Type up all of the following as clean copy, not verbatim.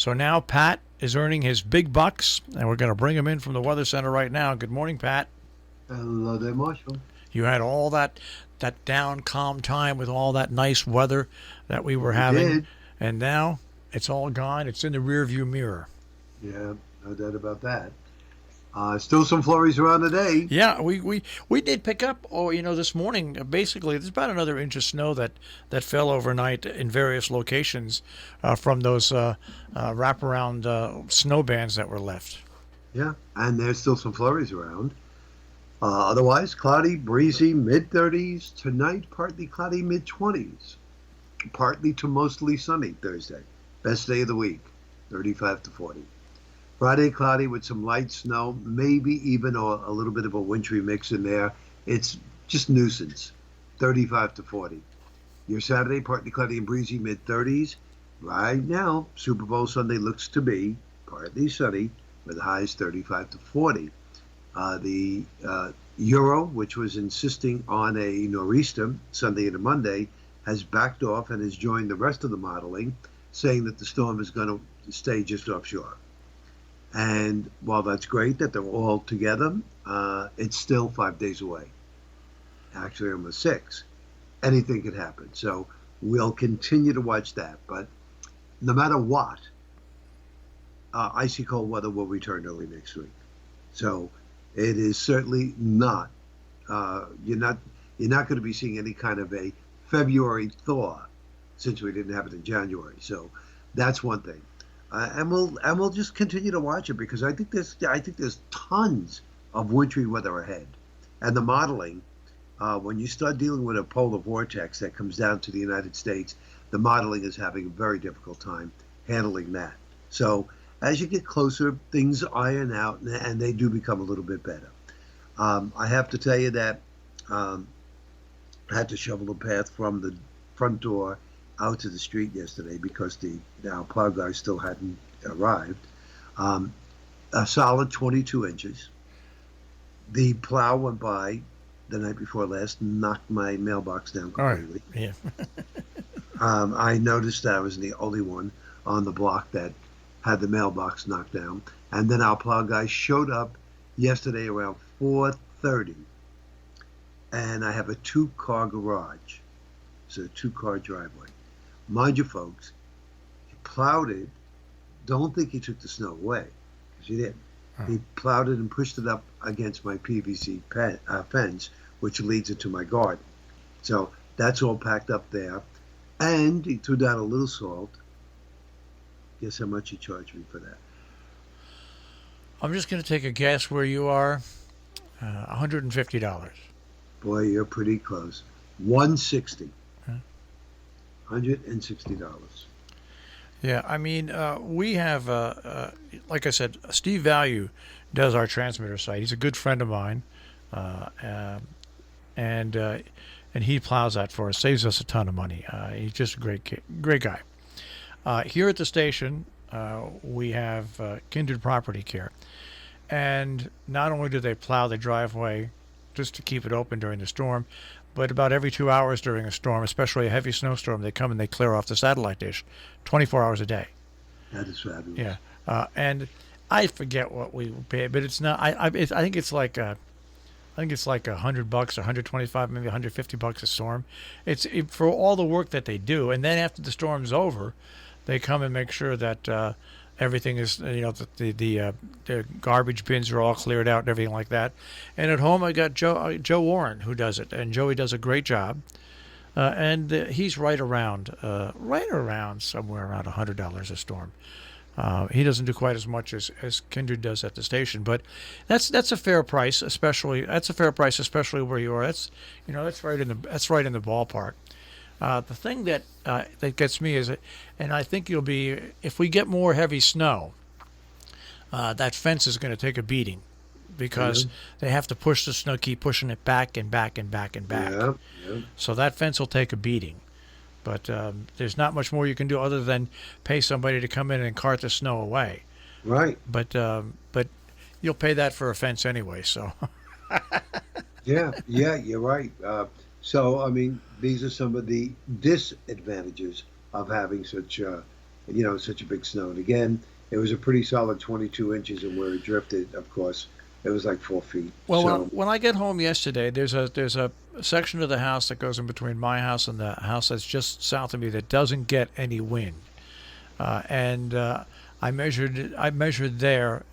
So now Pat is earning his big bucks, and we're going to bring him in from the Weather Center right now. Good morning, Pat. Hello there, Marshall. You had all that down, calm time with all that nice weather that we were We having, did. and now it's all gone. It's in the rearview mirror. Yeah, no doubt about that. Still some flurries around today. Yeah, we did pick up. Oh, this morning, basically, there's about another inch of snow that fell overnight in various locations from those wraparound snow bands that were left. Yeah, and there's still some flurries around. Otherwise, cloudy, breezy, mid 30s. Tonight, partly cloudy, mid 20s. Partly to mostly sunny Thursday. Best day of the week, 35 to 40. Friday, cloudy with some light snow, maybe even a little bit of a wintry mix in there. It's just nuisance, 35 to 40. Your Saturday, partly cloudy and breezy, mid 30s. Right now, Super Bowl Sunday looks to be partly sunny with highs 35 to 40. The Euro, which was insisting on a nor'easter Sunday into Monday, has backed off and has joined the rest of the modeling, saying that the storm is going to stay just offshore. And while that's great that they're all together, it's still 5 days away. Actually, almost 6. Anything could happen. So we'll continue to watch that. But no matter what, icy cold weather will return early next week. So it is certainly not. You're not going to be seeing any kind of a February thaw since we didn't have it in January. So that's one thing. And we'll just continue to watch it because I think there's tons of wintry weather ahead, and the modeling. When you start dealing with a polar vortex that comes down to the United States, the modeling is having a very difficult time handling that. So as you get closer, things iron out, and they do become a little bit better. I have to tell you that I had to shovel the path from the front door out to the street yesterday because the plow guy still hadn't arrived. A solid 22 inches. The plow went by the night before last, knocked my mailbox down completely. All right. Yeah. I noticed that I was the only one on the block that had the mailbox knocked down. And then our plow guy showed up yesterday around 4:30, and I have a 2-car garage. So a 2-car driveway. Mind you, folks, he plowed it. Don't think he took the snow away, because he didn't. He plowed it and pushed it up against my PVC fence, which leads into my garden. So that's all packed up there. And he threw down a little salt. Guess how much he charged me for that? I'm just going to take a guess where you are. $150. Boy, you're pretty close. $160. $160. Yeah, I mean, we have, like I said, Steve Value does our transmitter site. He's a good friend of mine, and he plows that for us, saves us a ton of money. He's just a great guy. Here at the station, we have Kindred Property Care, and not only do they plow the driveway just to keep it open during the storm, but about every 2 hours during a storm, especially a heavy snowstorm, they come and they clear off the satellite dish 24 hours a day. That is fabulous. Yeah. And I forget what we pay, but it's not, I think it's like $100, $125, maybe $150 a storm. For all the work that they do. And then after the storm's over, they come and make sure that everything is, the garbage bins are all cleared out and everything like that. And at home, I got Joe Warren who does it, and Joey does a great job. And he's right around somewhere around $100 a storm. He doesn't do quite as much as Kindred does at the station, but that's a fair price, especially where you are. That's right in the ballpark. The thing that gets me is, and I think if we get more heavy snow, that fence is going to take a beating because they have to push the snow, keep pushing it back and back and back and back. Yeah. So that fence will take a beating. But there's not much more you can do other than pay somebody to come in and cart the snow away. Right. But you'll pay that for a fence anyway. So. Yeah, you're right. So, I mean, these are some of the disadvantages of having such such a big snow. And again, it was a pretty solid 22 inches, and where it drifted, of course, it was like 4 feet. Well, So, when I get home yesterday, there's a section of the house that goes in between my house and the house that's just south of me that doesn't get any wind, and I measured there.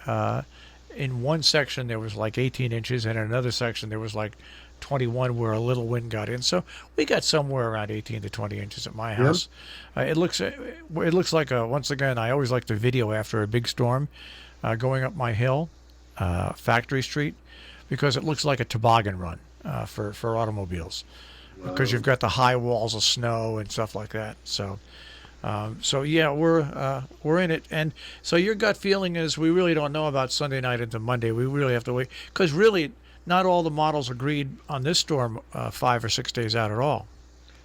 In one section there was like 18 inches, and in another section there was like 21, where a little wind got in. So we got somewhere around 18 to 20 inches at my yep, house. It looks like once again, I always like the video after a big storm, going up my hill, Factory Street, because it looks like a toboggan run, for automobiles, because wow. you've got the high walls of snow and stuff like that. So yeah, we're in it. And so your gut feeling is we really don't know about Sunday night into Monday. We really have to wait, because really not all the models agreed on this storm 5 or 6 days out at all.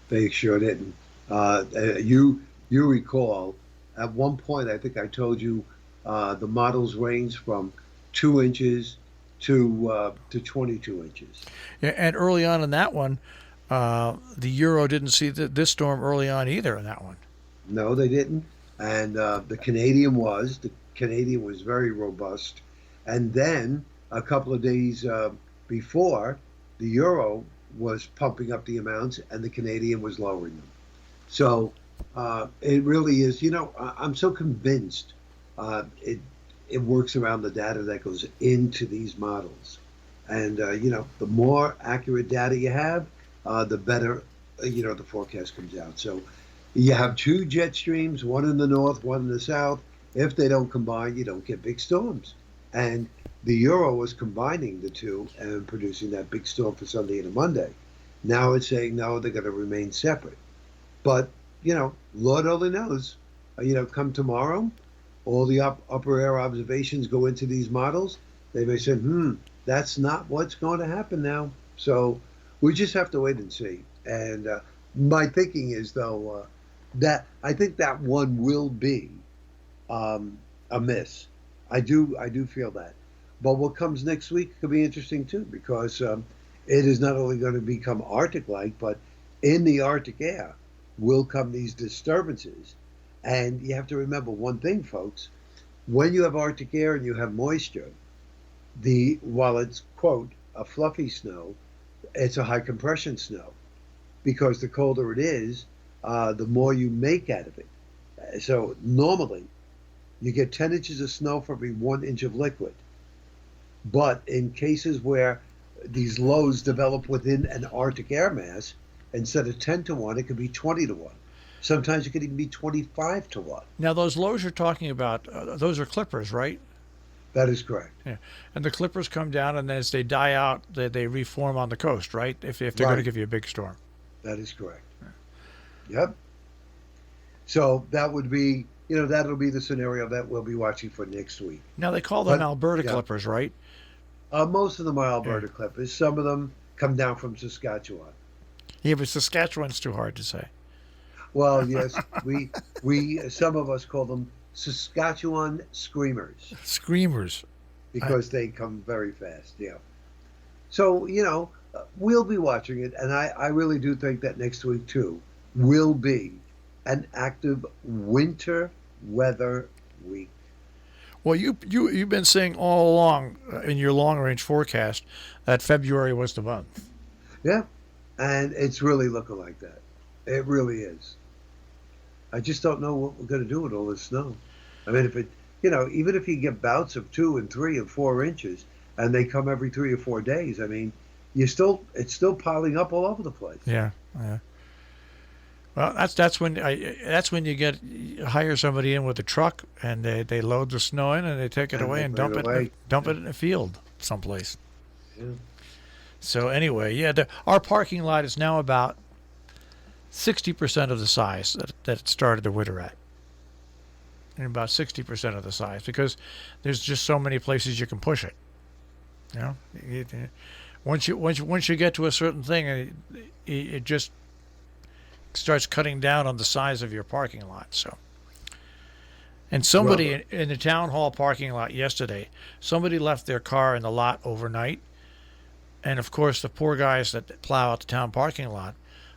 They sure didn't. You recall at one point, I think I told you, the models range from 2 inches to 22 inches. Yeah, and early on in that one, the Euro didn't see this storm early on either in that one. No, they didn't. And the Canadian was very robust. And then a couple of days before, the Euro was pumping up the amounts, and the Canadian was lowering them. So it really is. I'm so convinced it works around the data that goes into these models, and the more accurate data you have, the better the forecast comes out. So you have two jet streams, one in the north, one in the south. If they don't combine, you don't get big storms. And the Euro was combining the two and producing that big storm for Sunday and a Monday. Now it's saying no, they're going to remain separate. But Lord only knows. Come tomorrow, all the upper air observations go into these models. They may say, that's not what's going to happen now. So we just have to wait and see. And my thinking is, though, that I think that one will be a miss. I do feel that. But what comes next week could be interesting too, because it is not only going to become Arctic-like, but in the Arctic air will come these disturbances. And you have to remember one thing, folks: when you have Arctic air and you have moisture, while it's quote a fluffy snow, it's a high compression snow, because the colder it is, the more you make out of it. So normally, you get 10 inches of snow for every 1 inch of liquid. But in cases where these lows develop within an Arctic air mass, instead of 10 to 1, it could be 20 to 1. Sometimes it could even be 25 to 1. Now those lows you're talking about, those are clippers, right? That is correct. Yeah, and the clippers come down, and then as they die out, they reform on the coast, right? If they're going to Right. give you a big storm. That is correct. Yep. So that would be, that'll be the scenario that we'll be watching for next week. Now they call them But Alberta yeah, clippers, right? most of them are Yeah. Alberta clippers. Some of them come down from Saskatchewan. Yeah, but Saskatchewan's too hard to say. Well, yes, we some of us call them Saskatchewan screamers Screamers. I, because they come very fast. Yeah. So we'll be watching it, and I really do think that next week too will be an active winter weather week. well, you've been saying all along in your long range forecast that February was the month. Yeah, and it's really looking like that. It really is. I just don't know what we're going to do with all this snow. I mean, even if you get bouts of 2 and 3 and 4 inches, and they come every 3 or 4 days, I mean, it's still piling up all over the place. Yeah, yeah. Well, that's when you hire somebody in with a truck, and they load the snow in, and they take it And away they and bring it away. dump it in a field someplace. Yeah. So anyway, yeah, our parking lot is now about 60% of the size that it started the winter at, and about 60% of the size, because there's just so many places you can push it. You know, once you get to a certain thing, it just starts cutting down on the size of your parking lot. So, and somebody Well, in the town hall parking lot yesterday, somebody left their car in the lot overnight, and of course the poor guys that plow out the town parking lot,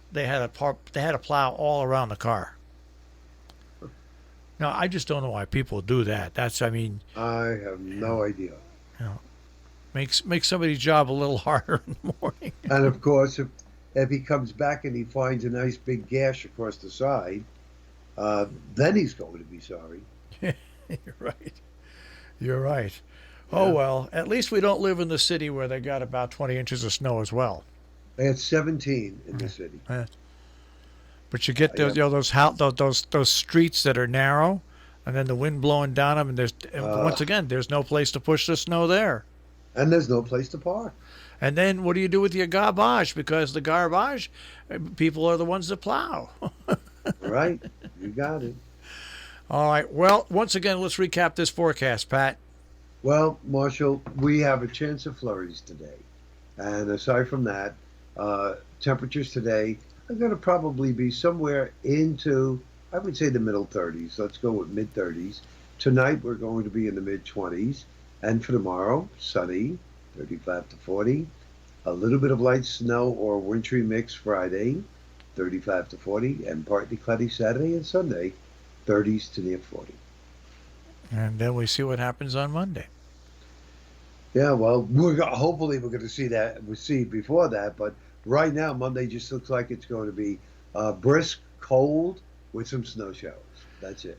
they had to plow all around the car. No, I just don't know why people do that. That's, I mean, I have no idea. you know, makes somebody's job a little harder in the morning. And of course, if he comes back and he finds a nice big gash across the side, then he's going to be sorry. You're right. You're right. Oh Yeah. well, at least we don't live in the city where they got about 20 inches of snow as well. They had 17 in the city. Uh, But you get Yeah. those, those streets that are narrow, and then the wind blowing down them, and once again there's no place to push the snow there. And there's no place to park. And then what do you do with your garbage? Because the garbage people are the ones that plow. Right? You got it. All right. Well, once again, let's recap this forecast, Pat. Well, Marshall, we have a chance of flurries today. And aside from that, temperatures today are going to probably be somewhere into, I would say, the middle 30s. Let's go with mid 30s. Tonight, we're going to be in the mid 20s. And for tomorrow, sunny, 35 to 40. A little bit of light snow or wintry mix Friday, 35 to 40. And partly cloudy Saturday and Sunday, 30s to near 40. And then we see what happens on Monday. Yeah, well, hopefully we're going to see that. We'll see before that, but right now Monday just looks like it's going to be brisk, cold with some snow showers. That's it.